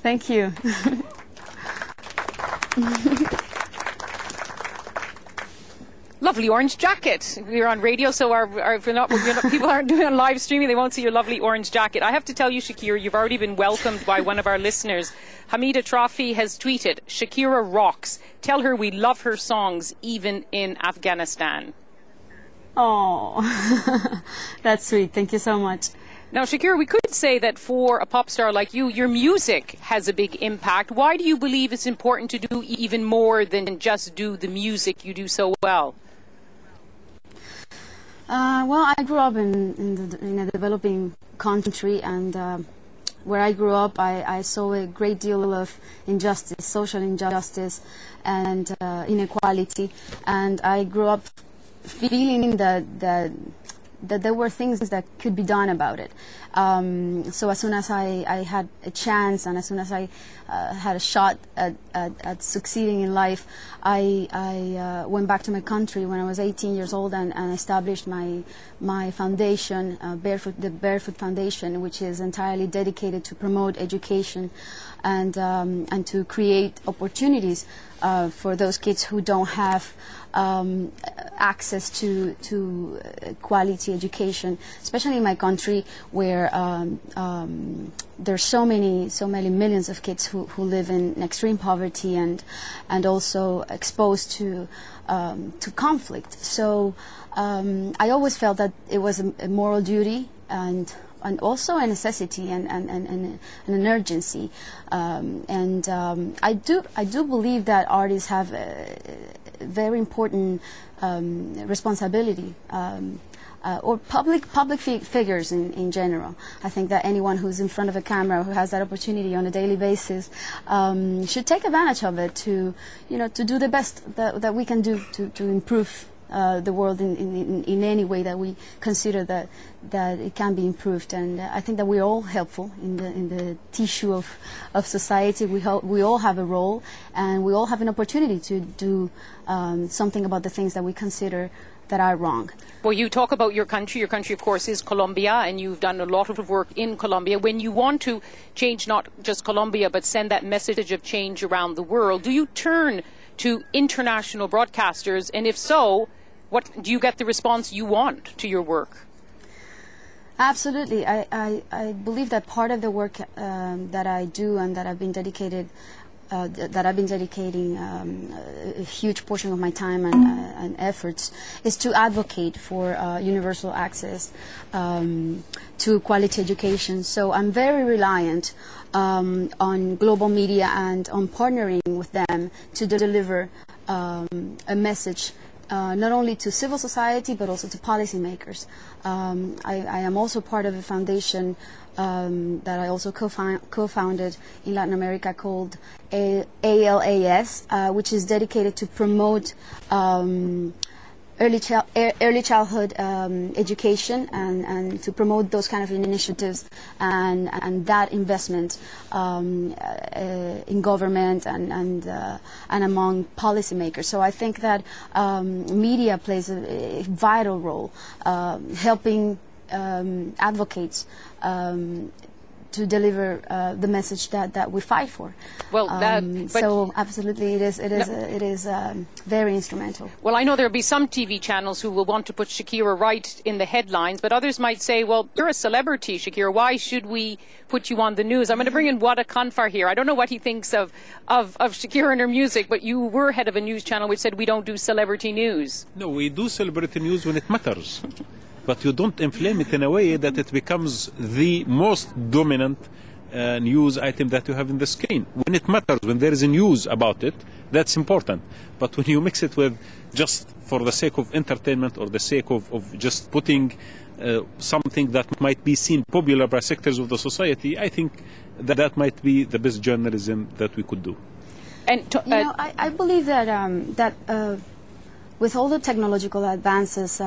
Thank you. Lovely orange jacket. We're on radio, so people aren't doing on live streaming, they won't see your lovely orange jacket. I have to tell you, Shakira, you've already been welcomed by one of our listeners. Hamida Trafi has tweeted, "Shakira rocks. Tell her we love her songs, even in Afghanistan." Oh, that's sweet. Thank you so much. Now, Shakira, we could say that for a pop star like you, your music has a big impact. Why do you believe it's important to do even more than just do the music you do so well? Well, I grew up in a developing country, and where I grew up, I saw a great deal of injustice, social injustice, and inequality. And I grew up feeling that there were things that could be done about it. So as soon as I had a chance, and as soon as I had a shot at succeeding in life, I went back to my country when I was 18 years old and established my foundation, the Barefoot Foundation, which is entirely dedicated to promote education and to create opportunities for those kids who don't have access to quality education, especially in my country, where there's so many millions of kids who live in extreme poverty and also exposed to conflict. So I always felt that it was a moral duty and also a necessity and an urgency. I do believe that artists have a very important responsibility, or public figures in general. I think that anyone who's in front of a camera, who has that opportunity on a daily basis, should take advantage of it to do the best that we can do to improve the world in any way that we consider that it can be improved. And I think that we're all helpful in the tissue of society. We all have a role, and we all have an opportunity to do something about the things that we consider that are wrong. Well, you talk about your country. Your country, of course, is Colombia, and you've done a lot of work in Colombia. When you want to change not just Colombia, but send that message of change around the world, do you turn to international broadcasters? And if so, what do you get the response you want to your work? Absolutely. I believe that part of the work that I do and that I've been dedicating a huge portion of my time and efforts is to advocate for universal access to quality education. So I'm very reliant on global media and on partnering with them to deliver a message not only to civil society but also to policymakers. I am also part of a foundation that I also co-founded in Latin America called ALAS, which is dedicated to promote early childhood education and to promote those kind of initiatives and that investment in government and among policymakers. So I think that media plays a vital role helping advocates to deliver the message that we fight for. Well, so absolutely, it is very instrumental. Well, I know there'll be some TV channels who will want to put Shakira right in the headlines, but others might say, well, you're a celebrity, Shakira. Why should we put you on the news? I'm going to bring in Wada Kanfar here. I don't know what he thinks of Shakira and her music, but you were head of a news channel which said we don't do celebrity news. No, we do celebrity news when it matters. But you don't inflame it in a way that it becomes the most dominant news item that you have in the screen. When it matters, when there is a news about it, that's important. But when you mix it with just for the sake of entertainment or the sake of just putting something that might be seen popular by sectors of the society, I think that might be the best journalism that we could do. And I believe that with all the technological advances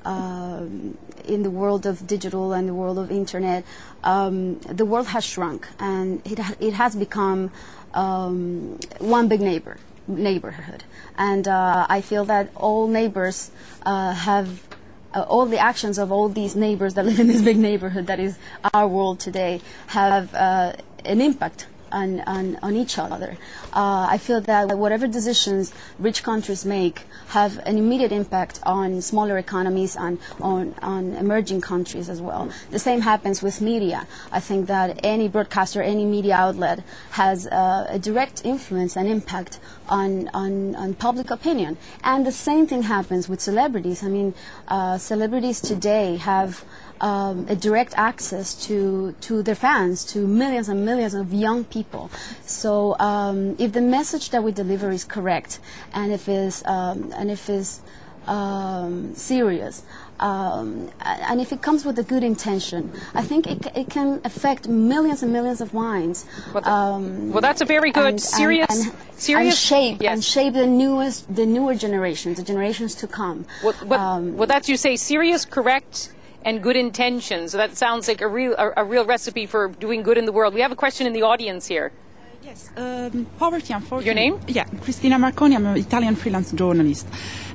in the world of digital and the world of internet, the world has shrunk, and it has become one big neighborhood. And I feel that all neighbors have all the actions of all these neighbors that live in this big neighborhood that is our world today have an impact on each other. I feel that whatever decisions rich countries make have an immediate impact on smaller economies and on emerging countries as well. The same happens with media. I think that any broadcaster, any media outlet has a direct influence and impact on public opinion. And the same thing happens with celebrities. I mean, celebrities today have a direct access to their fans, to millions and millions of young people. So if the message that we deliver is correct, and if it's serious, and if it comes with a good intention, I think it can affect millions and millions of minds. Well, that's a very good, serious, and shape yes. and shape the newer generations, the generations to come. Well, that's, you say, serious, correct, and good intentions. So that sounds like a real recipe for doing good in the world. We have a question in the audience here. Yes, poverty, unfortunately. Your name? Yeah, Cristina Marconi. I'm an Italian freelance journalist.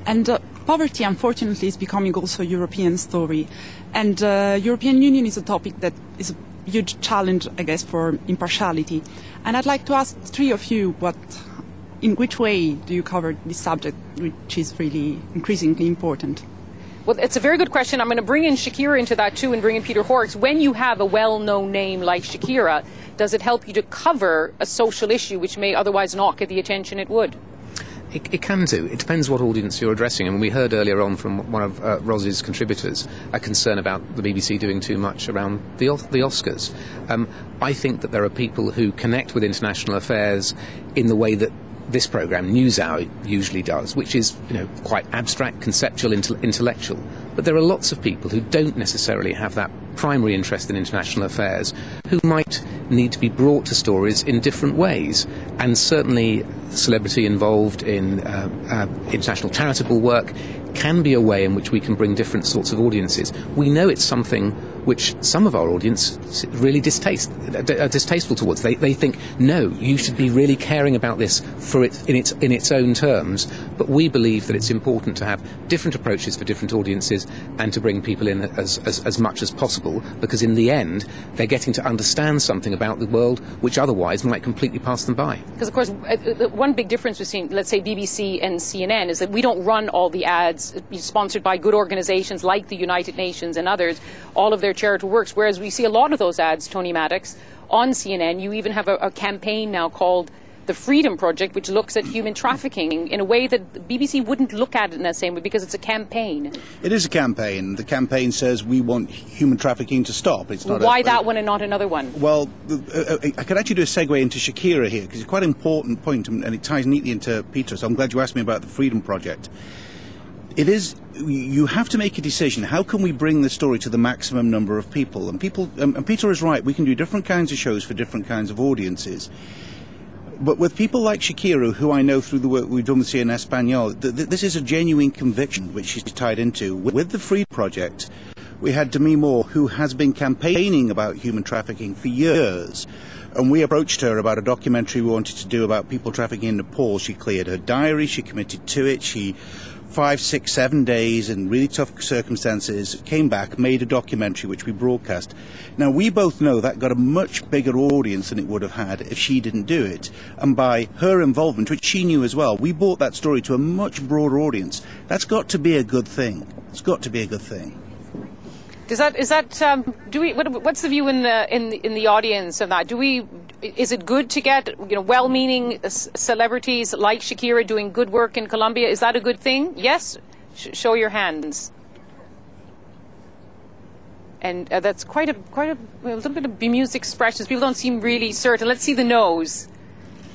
And poverty, unfortunately, is becoming also a European story. And European Union is a topic that is a huge challenge, I guess, for impartiality. And I'd like to ask three of you, in which way do you cover this subject, which is really increasingly important? Well, it's a very good question. I'm going to bring in Shakira into that too, and bring in Peter Horrocks. When you have a well-known name like Shakira, does it help you to cover a social issue which may otherwise not get the attention it would? It can do. It depends what audience you're addressing. And we heard earlier on from one of Ros's contributors a concern about the BBC doing too much around the Oscars. I think that there are people who connect with international affairs in the way that this programme, Newshour, usually does, which is, quite abstract, conceptual, intellectual. But there are lots of people who don't necessarily have that primary interest in international affairs, who might need to be brought to stories in different ways. And certainly celebrity involved in international charitable work can be a way in which we can bring different sorts of audiences. We know it's something which some of our audience really are distasteful towards. They think, no, you should be really caring about this in its own terms. But we believe that it's important to have different approaches for different audiences and to bring people in as much as possible, because in the end they're getting to understand something about the world which otherwise might completely pass them by. Because of course one big difference between, let's say, BBC and CNN is that we don't run all the ads sponsored by good organisations like the United Nations and others, all of their charitable works, whereas we see a lot of those ads, Tony Maddox, on CNN. You even have a campaign now called the Freedom Project, which looks at human trafficking in a way that the BBC wouldn't look at it in that same way, because it's a campaign. It is a campaign. The campaign says we want human trafficking to stop. It's not. Why that one and not another one? Well, I could actually do a segue into Shakira here, because it's quite an important point, and it ties neatly into Peter, so I'm glad you asked me about the Freedom Project. It is, you have to make a decision. How can we bring the story to the maximum number of people? And Peter is right, we can do different kinds of shows for different kinds of audiences. But with people like Shakira, who I know through the work we've done with CNN Espanol, this is a genuine conviction which she's tied into. With the Freedom Project, we had Demi Moore, who has been campaigning about human trafficking for years. And we approached her about a documentary we wanted to do about people trafficking in Nepal. She cleared her diary, she committed to it, she 5, 6, 7 days in really tough circumstances, came back, made a documentary which we broadcast. Now, we both know that got a much bigger audience than it would have had if she didn't do it. And by her involvement, which she knew as well, we brought that story to a much broader audience. That's got to be a good thing. It's got to be a good thing. What's the view in the audience of that? Is it good to get well-meaning celebrities like Shakira doing good work in Colombia? Is that a good thing? Yes. Show your hands. And that's quite a little bit of bemused expressions. People don't seem really certain. Let's see the no's.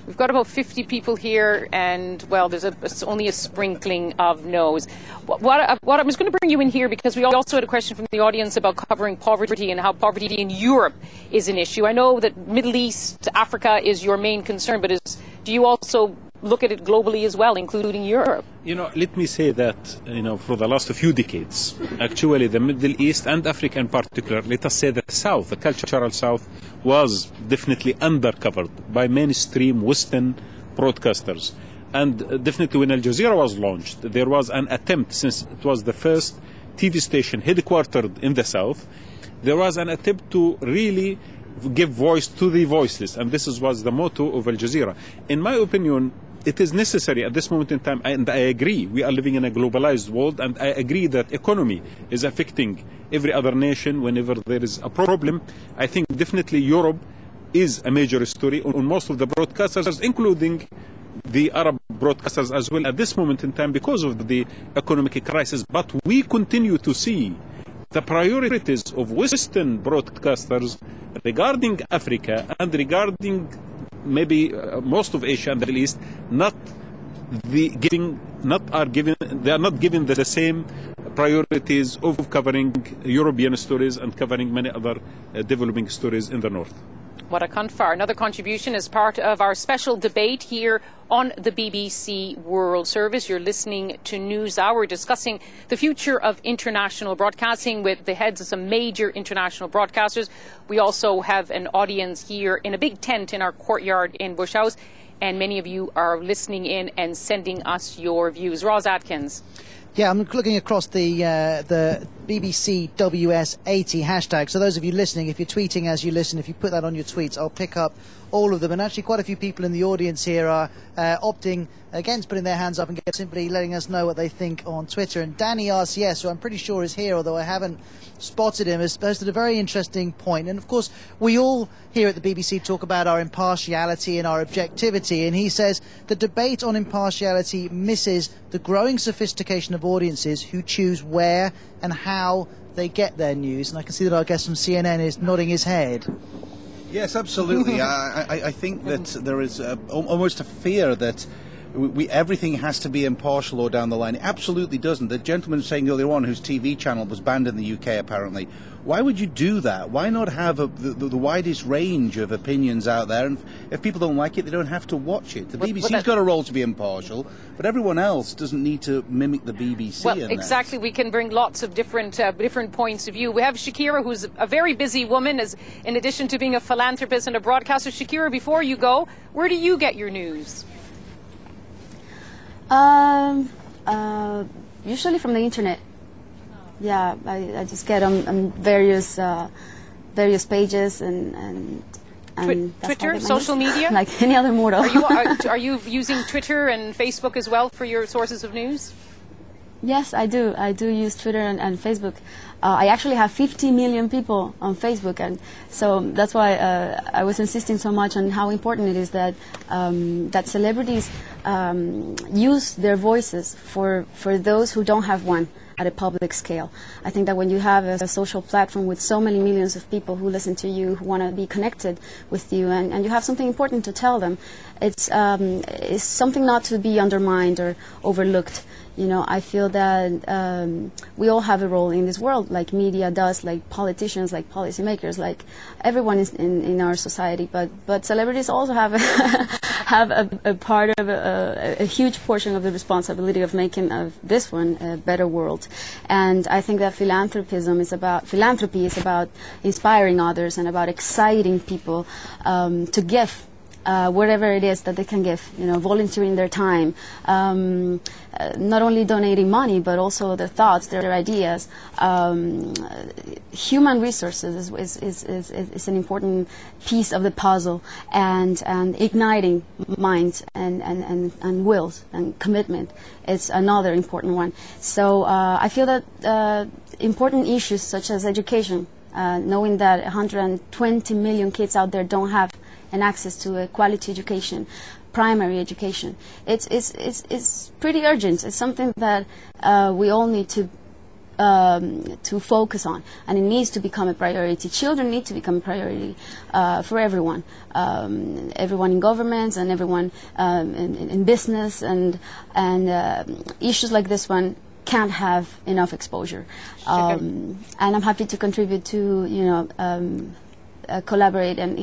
We've got about 50 people here, and, well, it's only a sprinkling of no's. What I was going to bring you in here, because we also had a question from the audience about covering poverty and how poverty in Europe is an issue. I know that Middle East, Africa is your main concern, but do you also look at it globally as well, including Europe? Let me say that, for the last few decades, actually the Middle East and Africa in particular, let us say the South, the cultural South, was definitely undercovered by mainstream Western broadcasters. And definitely when Al Jazeera was launched, there was an attempt, since it was the first TV station headquartered in the South, there was an attempt to really give voice to the voiceless, and this was the motto of Al Jazeera. In my opinion, it is necessary at this moment in time, and I agree, we are living in a globalized world, and I agree that economy is affecting every other nation whenever there is a problem. I think definitely Europe is a major story on most of the broadcasters, including the Arab broadcasters as well at this moment in time because of the economic crisis. But we continue to see the priorities of Western broadcasters regarding Africa and regarding maybe most of Asia and the Middle East they are not given the same priorities of covering European stories and covering many other developing stories in the north. What a confar. Another contribution as part of our special debate here on the BBC World Service. You're listening to NewsHour, discussing the future of international broadcasting with the heads of some major international broadcasters. We also have an audience here in a big tent in our courtyard in Bush House, and many of you are listening in and sending us your views. Roz Atkins. Yeah, I'm looking across the BBC WS80 hashtag. So those of you listening, if you're tweeting as you listen, if you put that on your tweets, I'll pick up all of them. And actually quite a few people in the audience here are opting against putting their hands up and simply letting us know what they think on Twitter. And Danny RCS, who I'm pretty sure is here, although I haven't spotted him, has posted a very interesting point. And of course, we all here at the BBC talk about our impartiality and our objectivity. And he says the debate on impartiality misses the growing sophistication of audiences who choose where and how they get their news. And I can see that our guest from CNN is nodding his head. Yes, absolutely. I think that there is almost a fear that everything has to be impartial or down the line. It absolutely doesn't. The gentleman was saying earlier on whose TV channel was banned in the UK apparently. Why would you do that? Why not have the widest range of opinions out there? And if people don't like it, they don't have to watch it. The BBC's got a role to be impartial, but everyone else doesn't need to mimic the BBC. Well, exactly. We can bring lots of different points of view. We have Shakira, who's a very busy woman, in addition to being a philanthropist and a broadcaster. Shakira, before you go, where do you get your news? Usually from the internet. Yeah, I just get on various pages and Twitter, social media, like any other mortal. Are you using Twitter and Facebook as well for your sources of news? Yes, I do. I do use Twitter and Facebook. I actually have 50 million people on Facebook, and so that's why I was insisting so much on how important it is that that celebrities use their voices for those who don't have one at a public scale. I think that when you have a social platform with so many millions of people who listen to you, who want to be connected with you, and you have something important to tell them, it's something not to be undermined or overlooked. You know, I feel that we all have a role in this world, like media does, like politicians, like policymakers, like everyone is in our society. But celebrities also have a part of a huge portion of the responsibility of making of this one a better world. And I think that philanthropy is about inspiring others and about exciting people to give. Whatever it is that they can give, you know, volunteering their time, not only donating money, but also their thoughts, their ideas. Human resources is an important piece of the puzzle, and igniting minds and wills and commitment is another important one. So I feel that important issues such as education, knowing that 120 million kids out there don't have and access to a quality education, primary education. It's pretty urgent. It's something that we all need to focus on, and it needs to become a priority. Children need to become a priority for everyone, everyone in governments and everyone in business, and issues like this one can't have enough exposure. And I'm happy to contribute to, you know, collaborate and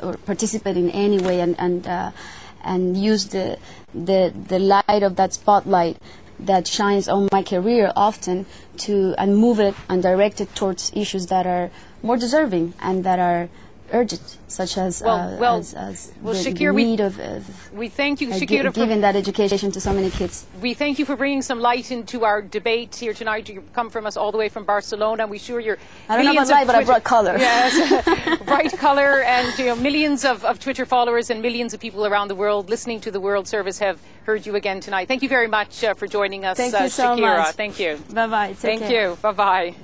or participate in any way, and use the light of that spotlight that shines on my career often and move it and direct it towards issues that are more deserving and that are urgent, such as Shakira, the need of we thank you, Shakira, giving that education to so many kids. We thank you for bringing some light into our debate here tonight. You come from us all the way from Barcelona. We sure you're. I don't know about light, but I brought colour. Yes, bright colour, and millions of Twitter followers and millions of people around the world listening to the World Service have heard you again tonight. Thank you very much for joining us, Thank you so Shakira. much. Thank you. Bye bye. Thank you. Bye bye.